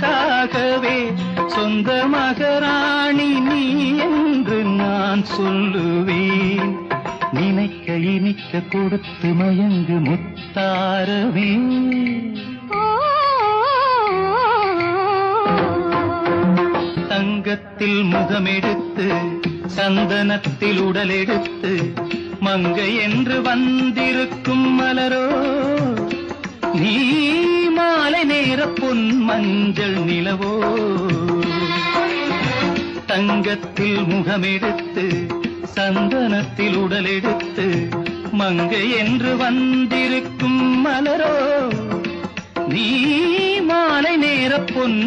உனக்காகவே சொந்த மகராணி நீ என்று நான் சொல்லுவேன். நினைக்க இனிக்க கொடுத்து மயங்கு முத்தாரவே. தங்கத்தில் முகமெடுத்து சந்தனத்தில் உடலெடுத்து மங்கை என்று வந்திருக்கும் மலரோ நீ மாலை நேர பொன் மஞ்சள் நிலவோ. தங்கத்தில் முகமெடுத்து சந்தனத்தில் உடலெடுத்து மங்கை என்று வந்திருக்கும் மலரோ நீ மாலை நேர பொன்